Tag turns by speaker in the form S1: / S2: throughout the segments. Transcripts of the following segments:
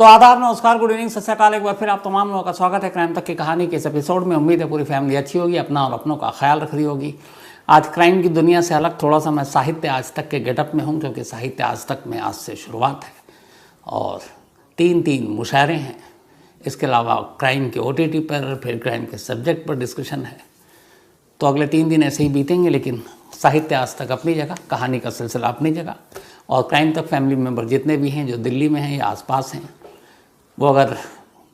S1: तो आदाब, नमस्कार, गुड इवनिंग, सत श्री अकाल। एक बार फिर आप तमाम लोगों का स्वागत है क्राइम तक की कहानी के इस एपिसोड में। उम्मीद है पूरी फैमिली अच्छी होगी, अपना और अपनों का ख्याल रख रही होगी। आज क्राइम की दुनिया से अलग थोड़ा सा मैं साहित्य आज तक के गेटअप में हूँ, क्योंकि साहित्य आज तक में आज से शुरुआत है और तीन मुशायरे हैं। इसके अलावा क्राइम के OTT पर, फिर क्राइम के सब्जेक्ट पर डिस्कशन है। तो अगले 3 दिन ऐसे ही बीतेंगे, लेकिन साहित्य आज तक अपनी जगह, कहानी का सिलसिला अपनी जगह। और क्राइम तक फैमिली मेम्बर जितने भी हैं जो दिल्ली में हैं या आसपास हैं, वो अगर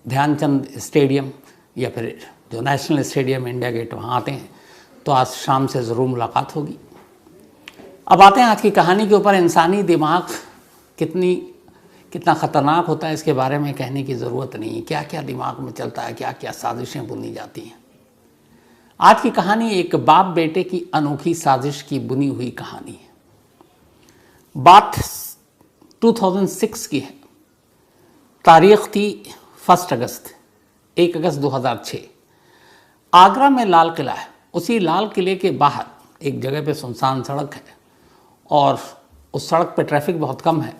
S1: ध्यानचंद स्टेडियम या फिर जो नेशनल स्टेडियम इंडिया गेट वहाँ आते हैं तो आज शाम से ज़रूर मुलाकात होगी। अब आते हैं आज की कहानी के ऊपर। इंसानी दिमाग कितना ख़तरनाक होता है इसके बारे में कहने की ज़रूरत नहीं है। क्या क्या दिमाग में चलता है, क्या क्या साजिशें बुनी जाती हैं। आज की कहानी एक बाप बेटे की अनोखी साजिश की बुनी हुई कहानी है। बात 2006 की है। तारीख थी 1 अगस्त 2006। आगरा में लाल किला है। उसी लाल किले के बाहर एक जगह पे सुनसान सड़क है और उस सड़क पे ट्रैफिक बहुत कम है।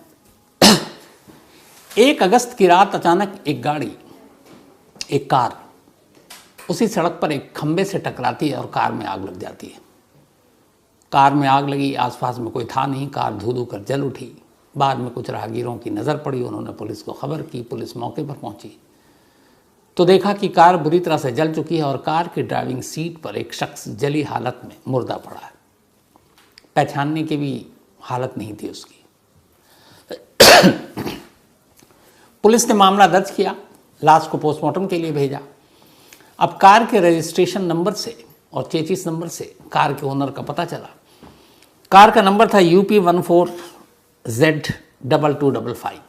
S1: 1 अगस्त की रात अचानक एक कार उसी सड़क पर एक खंबे से टकराती है और कार में आग लग जाती है। कार में आग लगी, आसपास में कोई था नहीं, कार धू कर जल उठी। बाद में कुछ राहगीरों की नज़र पड़ी, उन्होंने पुलिस को खबर की। पुलिस मौके पर पहुंची तो देखा कि कार बुरी तरह से जल चुकी है और कार की ड्राइविंग सीट पर एक शख्स जली हालत में मुर्दा पड़ा है। पहचानने की भी हालत नहीं थी उसकी। पुलिस ने मामला दर्ज किया, लाश को पोस्टमार्टम के लिए भेजा। अब कार के रजिस्ट्रेशन नंबर से और चेचिस नंबर से कार के ओनर का पता चला। कार का नंबर था UP 14Z2255।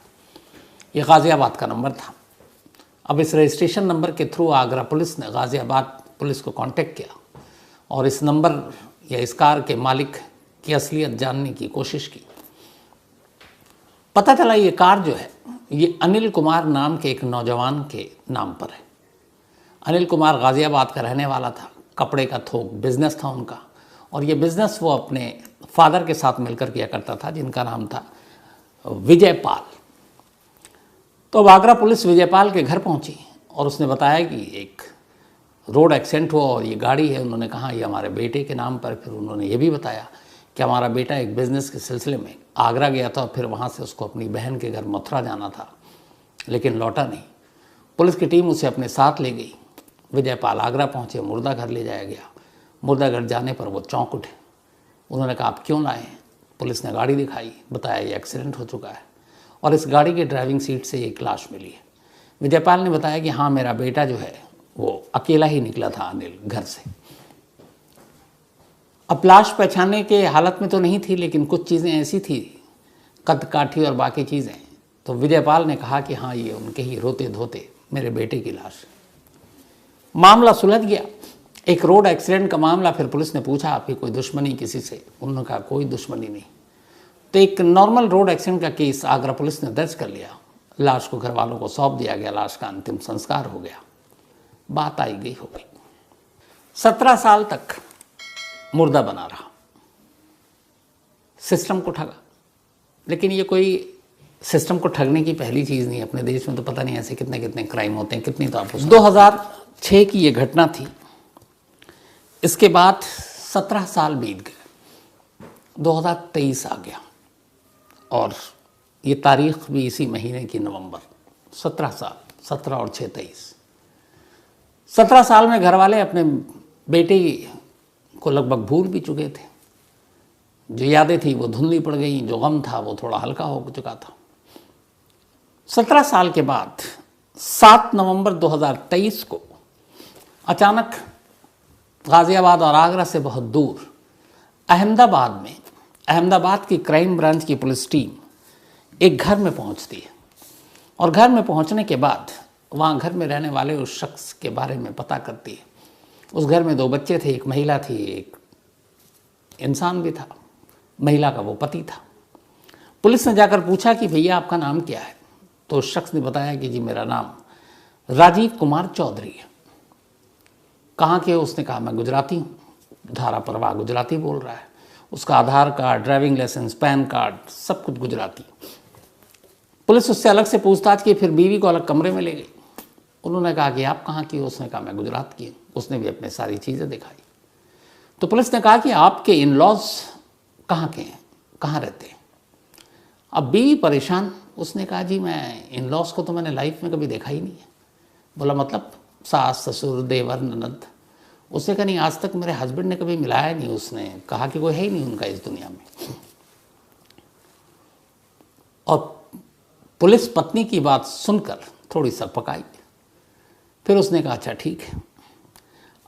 S1: ये गाज़ियाबाद का नंबर था। अब इस रजिस्ट्रेशन नंबर के थ्रू आगरा पुलिस ने गाज़ियाबाद पुलिस को कांटेक्ट किया और इस नंबर या इस कार के मालिक की असलियत जानने की कोशिश की। पता चला ये कार जो है ये अनिल कुमार नाम के एक नौजवान के नाम पर है। अनिल कुमार गाज़ियाबाद का रहने वाला था। कपड़े का थोक बिजनेस था उनका और ये बिज़नेस वो अपने फादर के साथ मिलकर किया करता था, जिनका नाम था विजयपाल। तो अब आगरा पुलिस विजयपाल के घर पहुंची और उसने बताया कि एक रोड एक्सीडेंट हुआ और ये गाड़ी है। उन्होंने कहा ये हमारे बेटे के नाम पर। फिर उन्होंने ये भी बताया कि हमारा बेटा एक बिज़नेस के सिलसिले में आगरा गया था और फिर वहाँ से उसको अपनी बहन के घर मथुरा जाना था, लेकिन लौटा नहीं। पुलिस की टीम उसे अपने साथ ले गई। विजयपाल आगरा पहुँचे, मुर्दा घर ले जाया गया। मुर्दा घर जाने पर वो चौंक उठे। उन्होंने कहा आप क्यों लाए हैं? पुलिस ने गाड़ी दिखाई, बताया ये एक्सीडेंट हो चुका है और इस गाड़ी की ड्राइविंग सीट से एक लाश मिली है। विजयपाल ने बताया कि हाँ, मेरा बेटा जो है वो अकेला ही निकला था अनिल घर से। अब लाश पहचानने के हालत में तो नहीं थी, लेकिन कुछ चीज़ें ऐसी थी, कद काठी और बाकी चीज़ें। तो विजयपाल ने कहा कि हाँ, ये उनके ही रोते धोते मेरे बेटे की लाश। मामला सुलझ गया। एक रोड एक्सीडेंट का मामला। फिर पुलिस ने पूछा आपकी कोई दुश्मनी किसी से? उन्होंने कहा कोई दुश्मनी नहीं। तो एक नॉर्मल रोड एक्सीडेंट का केस आगरा पुलिस ने दर्ज कर लिया। लाश को घर वालों को सौंप दिया गया। लाश का अंतिम संस्कार हो गया। बात आई गई हो गई। 17 साल तक मुर्दा बना रहा, सिस्टम को ठगा। लेकिन ये कोई सिस्टम को ठगने की पहली चीज़ नहीं है। अपने देश में तो पता नहीं ऐसे कितने कितने क्राइम होते हैं, कितनी तो आप 2006 की ये घटना थी। इसके बाद 17 साल बीत गए। 2023 आ गया और ये तारीख भी इसी महीने की नवंबर। 17 साल, 17 और 6 23। 17 साल में घर वाले अपने बेटे को लगभग भूल भी चुके थे। जो यादें थी वो धुंधली पड़ गई, जो गम था वो थोड़ा हल्का हो चुका था। 17 साल के बाद 7 नवंबर 2023 को अचानक गाज़ियाबाद और आगरा से बहुत दूर अहमदाबाद की क्राइम ब्रांच की पुलिस टीम एक घर में पहुंचती है और घर में पहुंचने के बाद वहाँ घर में रहने वाले उस शख्स के बारे में पता करती है। उस घर में 2 बच्चे थे, एक महिला थी, एक इंसान भी था। महिला का वो पति था। पुलिस ने जाकर पूछा कि भैया आपका नाम क्या है? तो उस शख्स ने बताया कि जी मेरा नाम राजीव कुमार चौधरी है। कहाँ के? उसने कहा मैं गुजराती हूँ। धारा परवाह गुजराती बोल रहा है। उसका Aadhaar card, driving licence, PAN card सब कुछ गुजराती। पुलिस उससे अलग से पूछताछ की, फिर बीवी को अलग कमरे में ले गई। उन्होंने कहा कि आप कहाँ की? उसने कहा मैं गुजरात की हूँ। उसने भी अपने सारी चीज़ें दिखाई। तो पुलिस ने कहा कि आपके इन लॉज कहाँ के हैं, कहाँ रहते हैं? अब बीवी परेशान, उसने कहा जी मैं इन लॉज को तो मैंने लाइफ में कभी देखा ही नहीं है। बोला मतलब सास ससुर देवर ननद? उसने कहा नहीं, आज तक मेरे हस्बैंड ने कभी मिलाया नहीं। उसने कहा कि कोई है ही नहीं उनका इस दुनिया में। और पुलिस पत्नी की बात सुनकर थोड़ी सकपकाई। फिर उसने कहा अच्छा ठीक है।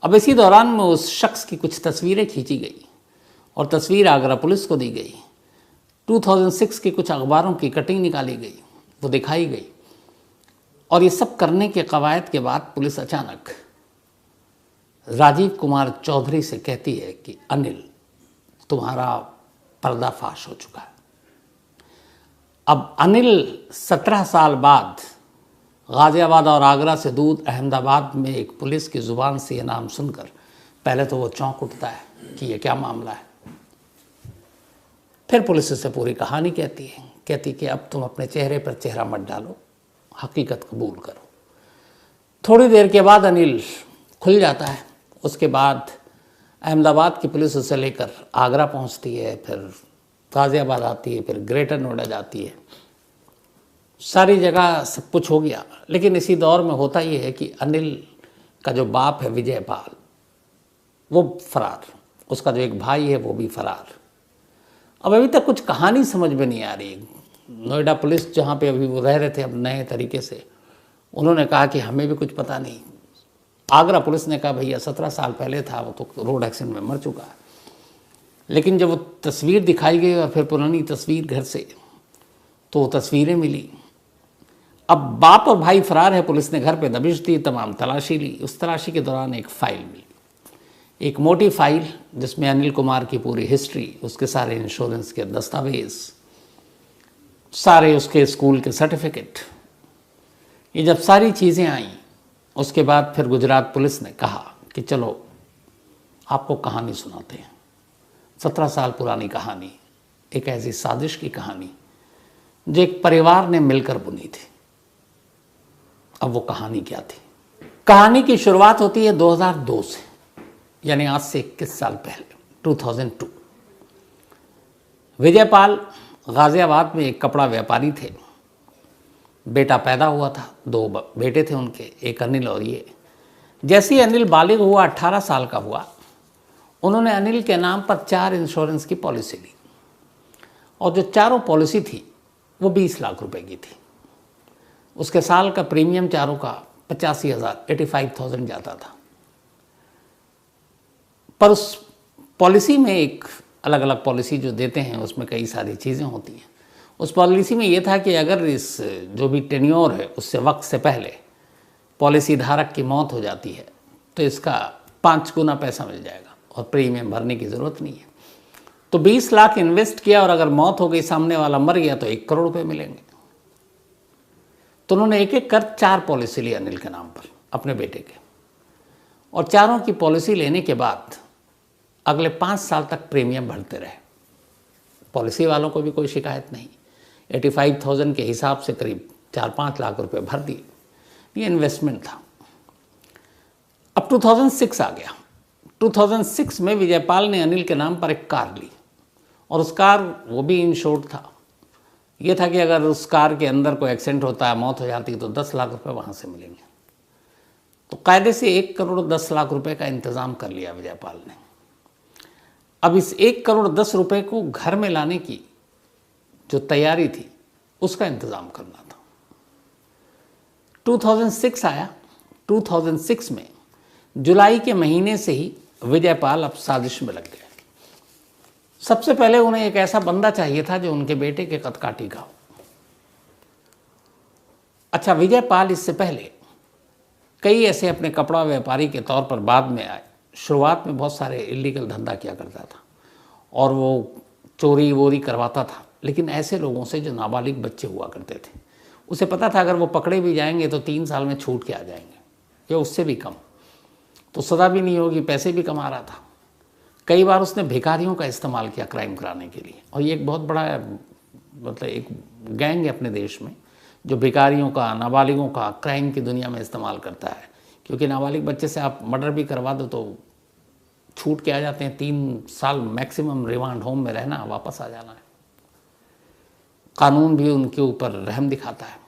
S1: अब इसी दौरान में उस शख्स की कुछ तस्वीरें खींची गई और तस्वीर आगरा पुलिस को दी गई। 2006 के कुछ अखबारों की कटिंग निकाली गई, वो दिखाई गई। और ये सब करने के कवायद के बाद पुलिस अचानक राजीव कुमार चौधरी से कहती है कि अनिल तुम्हारा पर्दाफाश हो चुका है। अब अनिल 17 साल बाद गाज़ियाबाद और आगरा से दूर अहमदाबाद में एक पुलिस की ज़ुबान से ये नाम सुनकर पहले तो वो चौंक उठता है कि ये क्या मामला है। फिर पुलिस इससे पूरी कहानी कहती कि अब तुम अपने चेहरे पर चेहरा मत डालो, हकीकत कबूल करो। थोड़ी देर के बाद अनिल खुल जाता है। उसके बाद अहमदाबाद की पुलिस उसे लेकर आगरा पहुंचती है, फिर गाज़ियाबाद आती है, फिर ग्रेटर नोएडा जाती है। सारी जगह सब कुछ हो गया। लेकिन इसी दौर में होता ये है कि अनिल का जो बाप है विजयपाल, वो फरार, उसका जो एक भाई है वो भी फरार। अब अभी तक कुछ कहानी समझ में नहीं आ रही। नोएडा पुलिस जहाँ पे अभी वो रह रहे थे अब नए तरीके से, उन्होंने कहा कि हमें भी कुछ पता नहीं। आगरा पुलिस ने कहा भैया 17 साल पहले था, वो तो रोड एक्सीडेंट में मर चुका है। लेकिन जब वो तस्वीर दिखाई गई और फिर पुरानी तस्वीर घर से, तो वो तस्वीरें मिली। अब बाप और भाई फरार है। पुलिस ने घर पे दबिश दी, तमाम तलाशी ली। उस तलाशी के दौरान एक फ़ाइल मिली, एक मोटी फाइल जिसमें अनिल कुमार की पूरी हिस्ट्री, उसके सारे इंश्योरेंस के दस्तावेज, सारे उसके स्कूल के सर्टिफिकेट, ये जब सारी चीज़ें आईं उसके बाद फिर गुजरात पुलिस ने कहा कि चलो आपको कहानी सुनाते हैं। 17 साल पुरानी कहानी, एक ऐसी साजिश की कहानी जो एक परिवार ने मिलकर बुनी थी। अब वो कहानी क्या थी? कहानी की शुरुआत होती है 2002 से, यानी आज से 21 साल पहले, 2002। विजयपाल गाज़ियाबाद में एक कपड़ा व्यापारी थे। बेटा पैदा हुआ था, 2 बेटे थे उनके, एक अनिल और ये। जैसे ही अनिल बालिग हुआ, 18 साल का हुआ, उन्होंने अनिल के नाम पर 4 इंश्योरेंस की पॉलिसी ली। और जो चारों पॉलिसी थी वो 20 लाख रुपए की थी। उसके साल का प्रीमियम चारों का 85,000, 85,000 जाता था। पर उस पॉलिसी में एक अलग अलग पॉलिसी जो देते हैं उसमें कई सारी चीज़ें होती हैं। उस पॉलिसी में ये था कि अगर इस जो भी टेन्योर है उससे वक्त से पहले पॉलिसी धारक की मौत हो जाती है तो इसका 5 गुना पैसा मिल जाएगा और प्रीमियम भरने की ज़रूरत नहीं है। तो 20 लाख इन्वेस्ट किया और अगर मौत हो गई, सामने वाला मर गया, तो 1 करोड़ रुपए मिलेंगे। तो उन्होंने एक एक कर 4 पॉलिसी ली अनिल के नाम पर, अपने बेटे के। और चारों की पॉलिसी लेने के बाद अगले 5 साल तक प्रीमियम भरते रहे। पॉलिसी वालों को भी कोई शिकायत नहीं। 85,000 के हिसाब से करीब 4-5 लाख रुपए भर दिए। ये इन्वेस्टमेंट था। अब 2006 आ गया। 2006 में विजयपाल ने अनिल के नाम पर एक कार ली और उस कार, वो भी इंश्योर्ड था। ये था कि अगर उस कार के अंदर कोई एक्सीडेंट होता है, मौत हो जाती है, तो 10 लाख रुपए वहाँ से मिलेंगे। तो कायदे से 1 करोड़ 10 लाख रुपए का इंतज़ाम कर लिया विजयपाल ने। अब इस 1 करोड़ 10 रुपए को घर में लाने की जो तैयारी थी उसका इंतज़ाम करना था। 2006 आया। 2006 में जुलाई के महीने से ही विजयपाल अब साजिश में लग गए। सबसे पहले उन्हें एक ऐसा बंदा चाहिए था जो उनके बेटे के कद काटी का हो। अच्छा, विजयपाल इससे पहले कई ऐसे अपने कपड़ा व्यापारी के तौर पर बाद में आए। शुरुआत में बहुत सारे इलीगल धंधा किया करता था और वो चोरी वोरी करवाता था, लेकिन ऐसे लोगों से जो नाबालिग बच्चे हुआ करते थे। उसे पता था अगर वो पकड़े भी जाएंगे तो 3 साल में छूट के आ जाएंगे या उससे भी कम, तो सज़ा भी नहीं होगी, पैसे भी कमा रहा था। कई बार उसने भिखारियों का इस्तेमाल किया क्राइम कराने के लिए। और ये एक बहुत बड़ा मतलब एक गैंग है अपने देश में जो भिखारियों का, नाबालिगों का क्राइम की दुनिया में इस्तेमाल करता है। क्योंकि नाबालिग बच्चे से आप मर्डर भी करवा दो तो छूट के आ जाते हैं, 3 साल मैक्सिमम रिमांड होम में रहना, वापस आ जाना है। कानून भी उनके ऊपर रहम दिखाता है।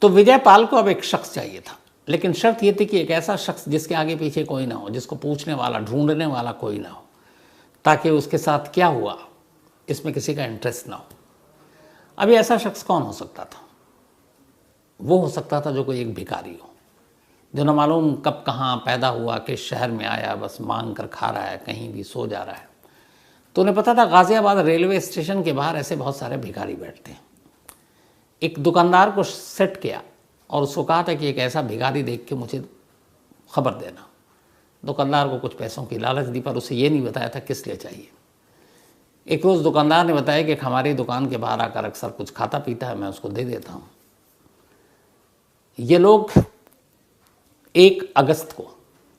S1: तो विजय पाल को अब एक शख्स चाहिए था, लेकिन शर्त यह थी कि एक ऐसा शख्स जिसके आगे पीछे कोई ना हो, जिसको पूछने वाला, ढूंढने वाला कोई ना हो, ताकि उसके साथ क्या हुआ इसमें किसी का इंटरेस्ट ना हो। अभी ऐसा शख्स कौन हो सकता था? वो हो सकता था जो कोई एक भिखारी हो, जो न मालूम कब कहाँ पैदा हुआ, किस शहर में आया, बस मांग कर खा रहा है, कहीं भी सो जा रहा है। तो उन्हें पता था गाज़ियाबाद रेलवे स्टेशन के बाहर ऐसे बहुत सारे भिखारी बैठते हैं। एक दुकानदार को सेट किया और उसको कहा था कि एक ऐसा भिखारी देख के मुझे खबर देना। दुकानदार को कुछ पैसों की लालच दी, पर उसे ये नहीं बताया था किस लिए चाहिए। एक रोज़ दुकानदार ने बताया कि हमारी दुकान के बाहर आकर अक्सर कुछ खाता पीता है, मैं उसको दे देता हूँ। ये लोग 1 अगस्त को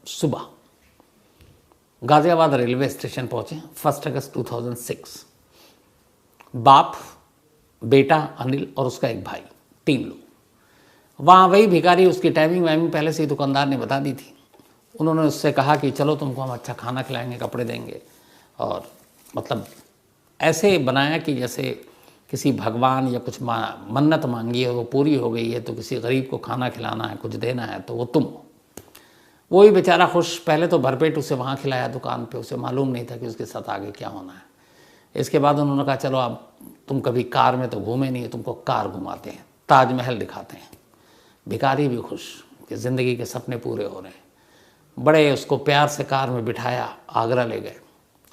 S1: सुबह गाज़ियाबाद रेलवे स्टेशन पहुँचे, 1 अगस्त 2006। बाप, बेटा अनिल और उसका एक भाई, 3 लोग। वहाँ वही भिखारी, उसकी टाइमिंग वाइमिंग पहले से ही दुकानदार ने बता दी थी। उन्होंने उससे कहा कि चलो तुमको हम अच्छा खाना खिलाएंगे, कपड़े देंगे, और मतलब ऐसे बनाया कि जैसे किसी भगवान या कुछ मन्नत मांगी है, वो पूरी हो गई है, तो किसी गरीब को खाना खिलाना है, कुछ देना है, तो वो तुम हो। वही बेचारा खुश, पहले तो भरपेट उसे वहाँ खिलाया दुकान पे, उसे मालूम नहीं था कि उसके साथ आगे क्या होना है। इसके बाद उन्होंने कहा चलो अब तुम कभी कार में तो घूमे नहीं, तुमको कार घुमाते हैं, ताजमहल दिखाते हैं। भिखारी भी खुश कि ज़िंदगी के सपने पूरे हो रहे हैं। बड़े उसको प्यार से कार में बिठाया, आगरा ले गए।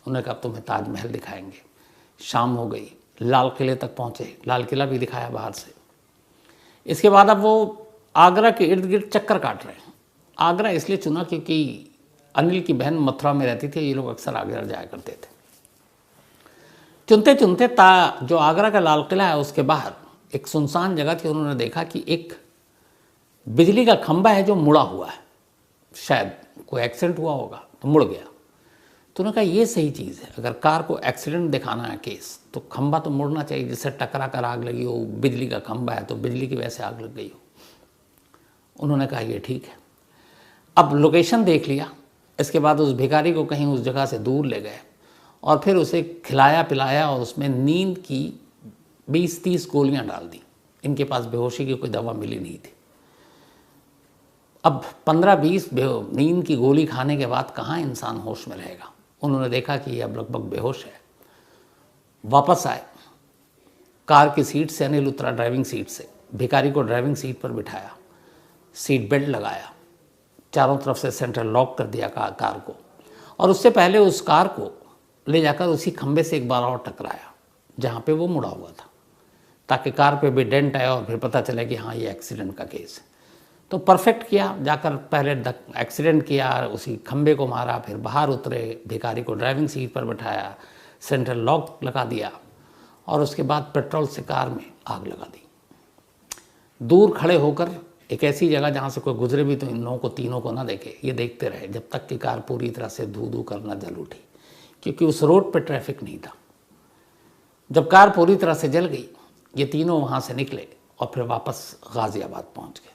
S1: उन्होंने कहा तुम्हें ताजमहल दिखाएंगे। शाम हो गई, लाल किले तक पहुँचे, लाल किला भी दिखाया बाहर से। इसके बाद अब वो आगरा के इर्द गिर्द चक्कर काट रहे हैं। आगरा इसलिए चुना क्योंकि अनिल की बहन मथुरा में रहती थी, ये लोग अक्सर आगरा जाया करते थे। चुनते चुनते जो आगरा का लाल किला है उसके बाहर एक सुनसान जगह थी। उन्होंने देखा कि एक बिजली का खंभा है जो मुड़ा हुआ है, शायद कोई एक्सीडेंट हुआ होगा तो मुड़ गया। तो उन्होंने कहा ये सही चीज़ है, अगर कार को एक्सीडेंट दिखाना है केस, तो खंभा तो मुड़ना चाहिए, जिससे टकरा कर आग लगी हो, बिजली का खंभा है तो बिजली की वजह से आग लग गई हो। उन्होंने कहा ये ठीक है। अब लोकेशन देख लिया। इसके बाद उस भिखारी को कहीं उस जगह से दूर ले गए और फिर उसे खिलाया पिलाया और उसमें नींद की 20-30 गोलियां डाल दी। इनके पास बेहोशी की कोई दवा मिली नहीं थी। अब 15-20 नींद की गोली खाने के बाद कहाँ इंसान होश में रहेगा। उन्होंने देखा कि ये अब लगभग बेहोश है। वापस आए, कार की सीट से अनिल उतरा, ड्राइविंग सीट से, भिखारी को ड्राइविंग सीट पर बिठाया, सीट बेल्ट लगाया, चारों तरफ से सेंट्रल लॉक कर दिया कार को, और उससे पहले उस कार को ले जाकर उसी खंबे से एक बार और टकराया जहाँ पे वो मुड़ा हुआ था, ताकि कार पे भी डेंट आया और फिर पता चले कि हाँ ये एक्सीडेंट का केस है। तो परफेक्ट किया, जाकर पहले एक्सीडेंट किया, उसी खंबे को मारा, फिर बाहर उतरे, भिखारी को ड्राइविंग सीट पर बैठाया, सेंट्रल लॉक लगा दिया और उसके बाद पेट्रोल से कार में आग लगा दी। दूर खड़े होकर एक ऐसी जगह जहाँ से कोई गुजरे भी तो इन लोगों को, तीनों को ना देखे, ये देखते रहे जब तक कि कार पूरी तरह से धू धू कर न जल उठी, क्योंकि उस रोड पे ट्रैफिक नहीं था। जब कार पूरी तरह से जल गई, ये तीनों वहाँ से निकले और फिर वापस गाज़ियाबाद पहुँच गए।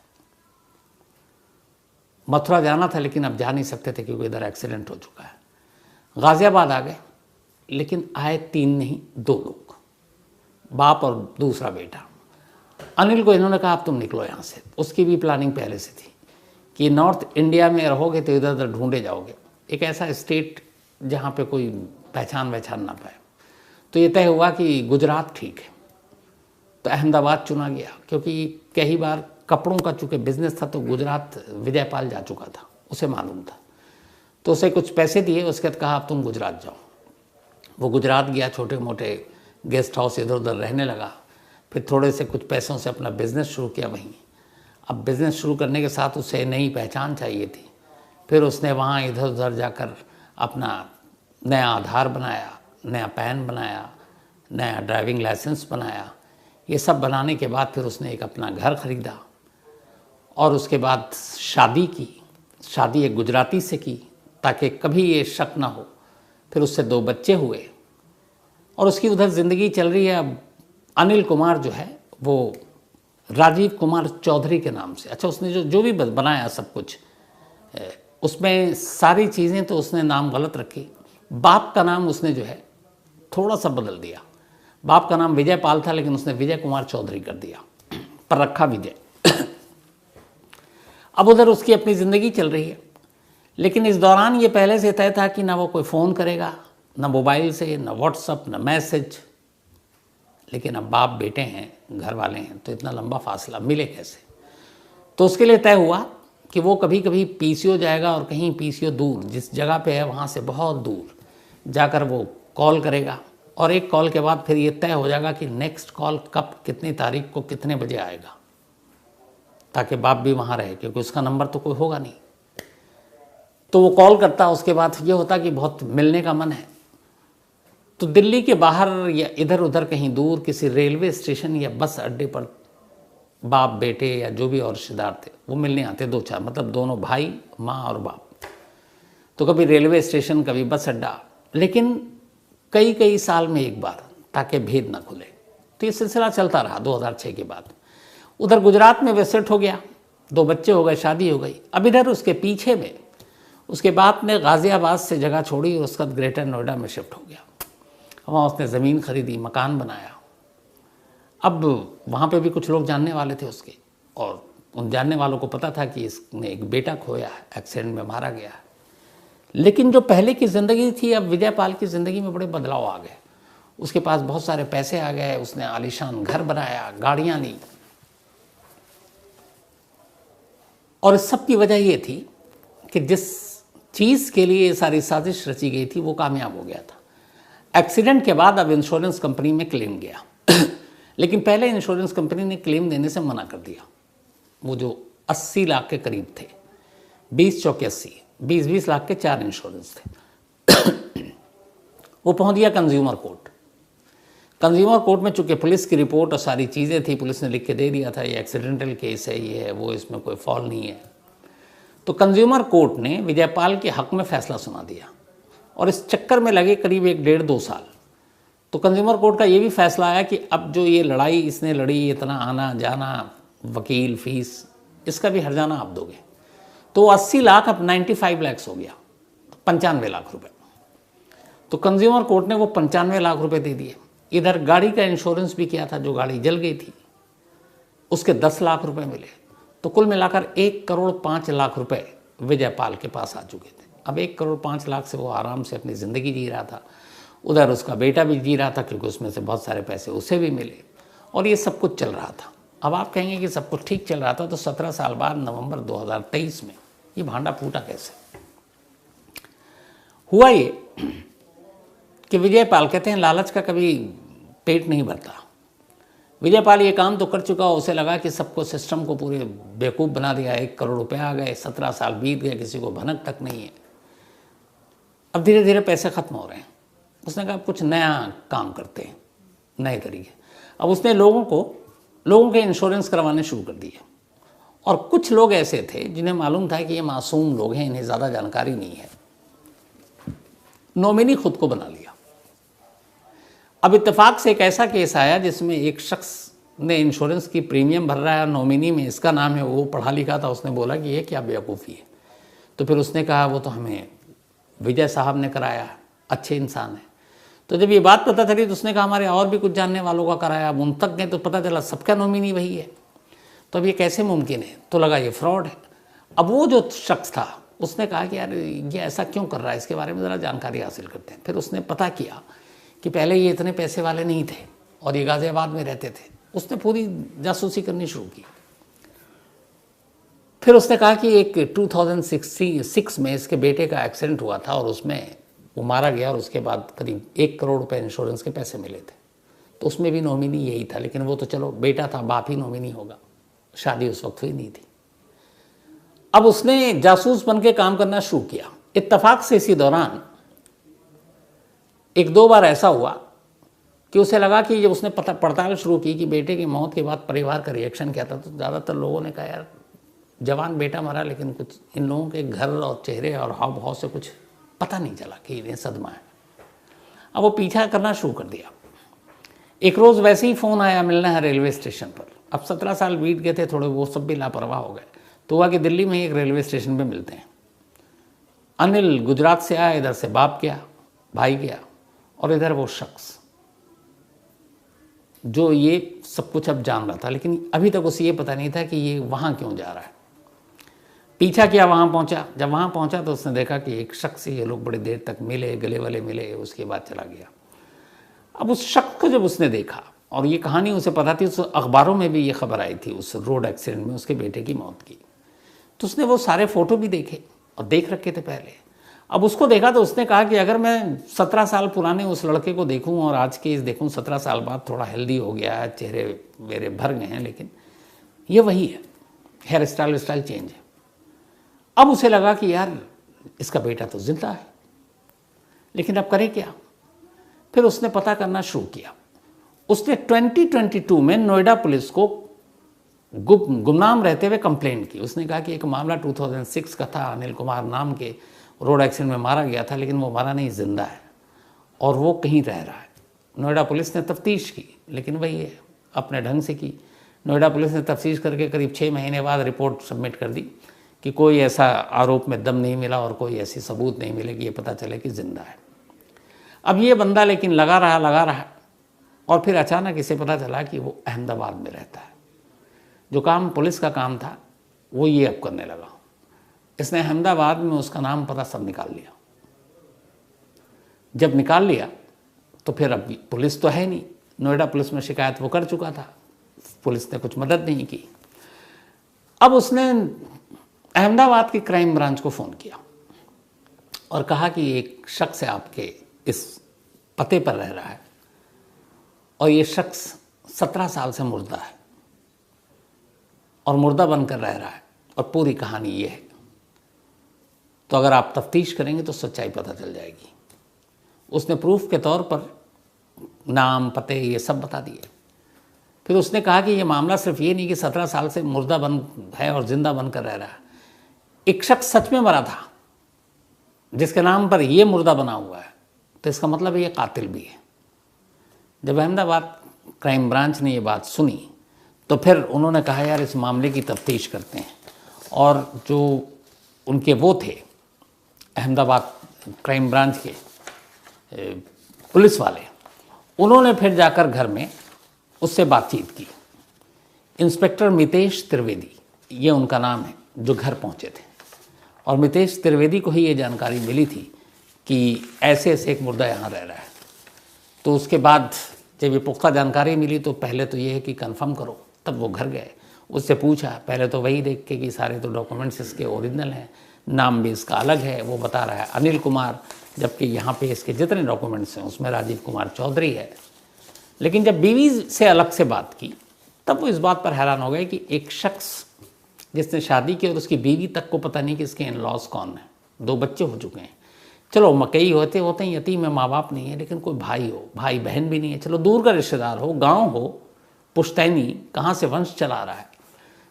S1: मथुरा जाना था लेकिन अब जा नहीं सकते थे क्योंकि इधर एक्सीडेंट हो चुका है। गाज़ियाबाद आ गए, लेकिन आए 3 नहीं 2 लोग, बाप और दूसरा बेटा। अनिल को इन्होंने कहा अब तुम निकलो यहाँ से। उसकी भी प्लानिंग पहले से थी कि नॉर्थ इंडिया में रहोगे तो इधर उधर ढूंढे जाओगे, एक ऐसा स्टेट जहाँ पे कोई पहचान ना पाए। तो ये तय हुआ कि गुजरात ठीक है। तो अहमदाबाद चुना गया क्योंकि कई बार कपड़ों का चूँकि बिजनेस था तो गुजरात विजय पाल जा चुका था, उसे मालूम था। तो उसे कुछ पैसे दिए, उसके बाद कहा अब तुम गुजरात जाओ। वो गुजरात गया, छोटे मोटे गेस्ट हाउस इधर उधर रहने लगा, फिर थोड़े से कुछ पैसों से अपना बिज़नेस शुरू किया वहीं। अब बिज़नेस शुरू करने के साथ उसे नई पहचान चाहिए थी। फिर उसने वहाँ इधर उधर जाकर अपना नया आधार बनाया, नया पैन बनाया, नया ड्राइविंग लाइसेंस बनाया। ये सब बनाने के बाद फिर उसने एक अपना घर ख़रीदा और उसके बाद शादी की। शादी एक गुजराती से की ताकि कभी ये शक ना हो। फिर उससे 2 बच्चे हुए और उसकी उधर ज़िंदगी चल रही है। अब अनिल कुमार जो है वो राजीव कुमार चौधरी के नाम से। अच्छा, उसने जो भी बनाया सब कुछ, उसमें सारी चीज़ें तो उसने नाम गलत रखी। बाप का नाम उसने जो है थोड़ा सा बदल दिया। बाप का नाम विजय पाल था, लेकिन उसने विजय कुमार चौधरी कर दिया, पर रखा विजय। अब उधर उसकी अपनी ज़िंदगी चल रही है, लेकिन इस दौरान ये पहले से तय था कि ना वो कोई फ़ोन करेगा, ना मोबाइल से, ना व्हाट्सअप, ना मैसेज। लेकिन अब बाप बेटे हैं, घर वाले हैं, तो इतना लंबा फासला मिले कैसे? तो उसके लिए तय हुआ कि वो कभी कभी पीसीओ जाएगा, और कहीं पीसीओ दूर जिस जगह पे है वहाँ से बहुत दूर जाकर वो कॉल करेगा, और एक कॉल के बाद फिर ये तय हो जाएगा कि नेक्स्ट कॉल कब, कितनी तारीख को, कितने बजे आएगा, ताकि बाप भी वहाँ रहे, क्योंकि उसका नंबर तो कोई होगा नहीं। तो वो कॉल करता, उसके बाद ये होता कि बहुत मिलने का मन है। तो दिल्ली के बाहर या इधर उधर कहीं दूर किसी रेलवे स्टेशन या बस अड्डे पर बाप बेटे या जो भी और रिश्तेदार थे वो मिलने आते, 2-4, मतलब दोनों भाई, माँ और बाप। तो कभी रेलवे स्टेशन, कभी बस अड्डा, लेकिन कई कई साल में एक बार, ताकि भेद ना खुले। तो ये सिलसिला चलता रहा 2006 के बाद। उधर गुजरात में वे सेट हो गया, 2 बच्चे हो गए, शादी हो गई। अब इधर उसके पीछे में उसके बाप ने गाज़ियाबाद से जगह छोड़ी और उसका ग्रेटर नोएडा में शिफ्ट हो गया। वहाँ उसने ज़मीन खरीदी, मकान बनाया। अब वहाँ पे भी कुछ लोग जानने वाले थे उसके, और उन जानने वालों को पता था कि इसने एक बेटा खोया है, एक्सीडेंट में मारा गया है। लेकिन जो पहले की ज़िंदगी थी, अब विजय पाल की ज़िंदगी में बड़े बदलाव आ गए। उसके पास बहुत सारे पैसे आ गए, उसने आलीशान घर बनाया, गाड़ियाँ ली, और इस सब की वजह ये थी कि जिस चीज़ के लिए ये सारी साजिश रची गई थी वो कामयाब हो गया था। एक्सीडेंट के बाद अब इंश्योरेंस कंपनी में क्लेम गया लेकिन पहले इंश्योरेंस कंपनी ने क्लेम देने से मना कर दिया। वो जो 80 लाख के करीब थे, 20 चौके 80, 20-20 लाख के 4 इंश्योरेंस थे वो पहुंच गया कंज्यूमर कोर्ट। कंज्यूमर कोर्ट में चूंकि पुलिस की रिपोर्ट और सारी चीज़ें थी, पुलिस ने लिख के दे दिया था ये एक्सीडेंटल केस है, ये है वो, इसमें कोई फॉल नहीं है। तो कंज्यूमर कोर्ट ने विजयपाल के हक में फैसला सुना दिया, और इस चक्कर में लगे करीब 1-1.5-2 साल। तो कंज्यूमर कोर्ट का ये भी फैसला आया कि अब जो ये लड़ाई इसने लड़ी, इतना आना जाना, वकील फीस, इसका भी हर्जाना आप दोगे। तो 80 लाख अब 95 लाख हो गया, 95 लाख रुपए। तो कंज्यूमर कोर्ट ने वो 95 लाख रुपए दे दिए। इधर गाड़ी का इंश्योरेंस भी किया था, जो गाड़ी जल गई थी उसके 10 लाख रुपए मिले। तो कुल मिलाकर 1 करोड़ 5 लाख रुपए विजयपाल के पास आ चुके थे। अब 1 करोड़ 5 लाख से वो आराम से अपनी ज़िंदगी जी रहा था। उधर उसका बेटा भी जी रहा था, क्योंकि उसमें से बहुत सारे पैसे उसे भी मिले, और ये सब कुछ चल रहा था। अब आप कहेंगे कि सब कुछ ठीक चल रहा था, तो 17 साल बाद नवंबर 2023 में ये भांडा फूटा कैसे? हुआ ये कि विजयपाल कहते हैं लालच का कभी पेट नहीं भरता। विजयपाल ये काम तो कर चुका, उसे लगा कि सबको, सिस्टम को पूरे बेवकूफ़ बना दिया, 1 करोड़ रुपए आ गए, 17 साल बीत गए, किसी को भनक तक नहीं है। अब धीरे धीरे पैसे खत्म हो रहे हैं। उसने कहा कुछ नया काम करते हैं, नए तरीके। अब उसने लोगों के इंश्योरेंस करवाने शुरू कर दिए, और कुछ लोग ऐसे थे जिन्हें मालूम था कि ये मासूम लोग हैं, इन्हें ज़्यादा जानकारी नहीं है, नॉमिनी खुद को बना लिया। अब इत्तेफाक से एक ऐसा केस आया जिसमें एक शख्स ने इंश्योरेंस की प्रीमियम भर रहा है, नॉमिनी में इसका नाम है, वो पढ़ा लिखा था। उसने बोला कि ये क्या बेवकूफ़ी है। तो फिर उसने कहा वो तो हमें विजय साहब ने कराया, अच्छे इंसान है। तो जब ये बात पता चली तो उसने कहा हमारे और भी कुछ जानने वालों का कराया, अब उन तक गए तो पता चला सबका नॉमिनी वही है। तो अब ये कैसे मुमकिन है? तो लगा ये फ्रॉड है। अब वो जो शख्स था उसने कहा कि यार ये ऐसा क्यों कर रहा है, इसके बारे में ज़रा जानकारी हासिल करते हैं। फिर उसने पता किया कि पहले ये इतने पैसे वाले नहीं थे, और ये गाज़ियाबाद में रहते थे। उसने पूरी जासूसी करनी शुरू की। फिर उसने कहा कि एक 2006 में इसके बेटे का एक्सीडेंट हुआ था, और उसमें वो मारा गया, और उसके बाद करीब 1 करोड़ रुपए इंश्योरेंस के पैसे मिले थे। तो उसमें भी नॉमिनी यही था, लेकिन वो तो चलो बेटा था, बाप ही नॉमिनी होगा, शादी उस वक्त हुई नहीं थी। अब उसने जासूस बन के काम करना शुरू किया। इत्तेफाक से इसी दौरान 1-2 बार ऐसा हुआ कि उसे लगा कि जब उसने पड़ताल शुरू की कि बेटे की मौत के बाद परिवार का रिएक्शन क्या था, तो ज़्यादातर लोगों ने कहा यार जवान बेटा मरा, लेकिन कुछ इन लोगों के घर और चेहरे और हाव भाव से कुछ पता नहीं चला कि इन्हें सदमा है। अब वो पीछा करना शुरू कर दिया। एक रोज़ वैसे ही फ़ोन आया, मिलना है रेलवे स्टेशन पर। अब 17 साल बीत गए थे, थोड़े वो सब भी लापरवाह हो गए। तो हुआ कि दिल्ली में ही एक रेलवे स्टेशन पे मिलते हैं। अनिल गुजरात से आया, इधर से बाप गया, भाई गया, और इधर वो शख्स जो ये सब कुछ अब जान रहा था, लेकिन अभी तक उसे ये पता नहीं था कि ये वहाँ क्यों जा रहा है। पीछा किया, वहाँ पहुँचा। जब वहाँ पहुँचा तो उसने देखा कि एक शख्स से ये लोग बड़ी देर तक मिले, गले वाले मिले, उसके बाद चला गया। अब उस शख्स को जब उसने देखा, और ये कहानी उसे पता थी, उस अखबारों में भी ये खबर आई थी उस रोड एक्सीडेंट में उसके बेटे की मौत की, तो उसने वो सारे फ़ोटो भी देखे और देख रखे थे पहले। अब उसको देखा तो उसने कहा कि अगर मैं 17 साल पुराने उस लड़के को देखूं और आज के इस देखूं, 17 साल बाद थोड़ा हेल्दी हो गया है, चेहरे मेरे भर गए हैं, लेकिन ये वही है, हेयर स्टाइल चेंज है। अब उसे लगा कि यार इसका बेटा तो जिंदा है, लेकिन अब करे क्या। फिर उसने पता करना शुरू किया। उसने 2022 में नोएडा पुलिस को गुमनाम रहते हुए कंप्लेंट की। उसने कहा कि एक मामला 2006 का था, अनिल कुमार नाम के रोड एक्सीडेंट में मारा गया था, लेकिन वो मारा नहीं, जिंदा है और वो कहीं रह रहा है। नोएडा पुलिस ने तफ्तीश की, लेकिन वही है, अपने ढंग से की। नोएडा पुलिस ने तफ्तीश करके करीब 6 महीने बाद रिपोर्ट सबमिट कर दी कि कोई ऐसा आरोप में दम नहीं मिला और कोई ऐसी सबूत नहीं मिले कि ये पता चले कि जिंदा है। अब ये बंदा लेकिन लगा रहा, और फिर अचानक इसे पता चला कि वो अहमदाबाद में रहता है। जो काम पुलिस का काम था वो ये अब करने लगा। इसने अहमदाबाद में उसका नाम पता सब निकाल लिया। जब निकाल लिया तो फिर अब पुलिस तो है नहीं, नोएडा पुलिस में शिकायत वो कर चुका था, पुलिस ने कुछ मदद नहीं की। अब उसने अहमदाबाद की क्राइम ब्रांच को फ़ोन किया और कहा कि एक शख्स है आपके इस पते पर रह रहा है और ये शख्स 17 साल से मुर्दा है और मुर्दा बनकर रह रहा है और पूरी कहानी ये है, तो अगर आप तफ्तीश करेंगे तो सच्चाई पता चल जाएगी। उसने प्रूफ के तौर पर नाम, पते ये सब बता दिए। फिर उसने कहा कि ये मामला सिर्फ ये नहीं कि 17 साल से मुर्दा बन है और ज़िंदा बनकर रह रहा है, एक शख्स सच में मरा था जिसके नाम पर ये मुर्दा बना हुआ है, तो इसका मतलब ये कातिल भी है। जब अहमदाबाद क्राइम ब्रांच ने ये बात सुनी तो फिर उन्होंने कहा यार इस मामले की तफ्तीश करते हैं, और जो उनके वो थे अहमदाबाद क्राइम ब्रांच के पुलिस वाले, उन्होंने फिर जाकर घर में उससे बातचीत की। इंस्पेक्टर मितेश त्रिवेदी, ये उनका नाम है, जो घर पहुंचे थे, और मितेश त्रिवेदी को ही ये जानकारी मिली थी कि ऐसे ऐसे एक मुर्दा यहाँ रह रहा है। तो उसके बाद जब ये पुख्ता जानकारी मिली तो पहले तो ये है कि कंफर्म करो, तब वो घर गए, उससे पूछा। पहले तो वही देख के कि सारे तो डॉक्यूमेंट्स इसके ओरिजिनल हैं, नाम भी इसका अलग है, वो बता रहा है अनिल कुमार, जबकि यहाँ पे इसके जितने डॉक्यूमेंट्स हैं उसमें राजीव कुमार चौधरी है। लेकिन जब बीवी से अलग से बात की तब वो इस बात पर हैरान हो गए कि एक शख्स जिसने शादी की और उसकी बीवी तक को पता नहीं कि इसके इन लॉज कौन है, 2 बच्चे हो चुके हैं। चलो मकई होते हैं, यतीम है, माँ बाप नहीं है, लेकिन कोई भाई हो, भाई बहन भी नहीं है, चलो दूर का रिश्तेदार हो, गाँव हो, पुश्तैनी, कहाँ से वंश चला रहा है।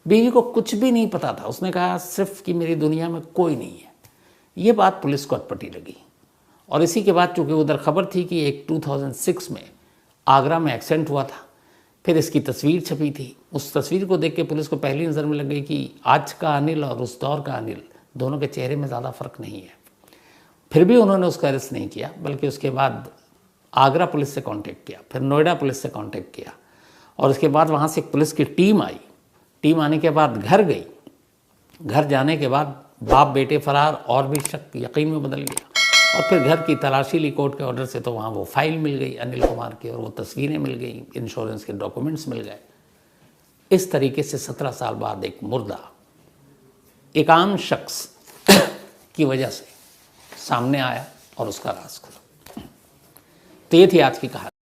S1: बीवी को कुछ भी नहीं पता था। उसने कहा सिर्फ कि मेरी दुनिया में कोई नहीं है। ये बात पुलिस को अटपटी लगी, और इसी के बाद चूँकि उधर खबर थी कि एक 2006 में आगरा में एक्सीडेंट हुआ था, फिर इसकी तस्वीर छपी थी। उस तस्वीर को देख के पुलिस को पहली नज़र में लग गई कि आज का अनिल और उस दौर का अनिल, दोनों के चेहरे में ज़्यादा फ़र्क नहीं है। फिर भी उन्होंने उसका अरेस्ट नहीं किया, बल्कि उसके बाद आगरा पुलिस से कांटेक्ट किया, फिर नोएडा पुलिस से कांटेक्ट किया, और उसके बाद वहाँ से एक पुलिस की टीम आई। टीम आने के बाद घर गई। घर जाने के बाद बाप बेटे फरार, और भी शक यकीन में बदल गया। और फिर घर की तलाशी ली कोर्ट के ऑर्डर से, तो वहाँ वो फाइल मिल गई अनिल कुमार की, और वो तस्वीरें मिल गई, इंश्योरेंस के डॉक्यूमेंट्स मिल गए। इस तरीके से 17 साल बाद एक मुर्दा एक आम शख्स की वजह से सामने आया और उसका राज खुला। तो ये थी आज की कहानी।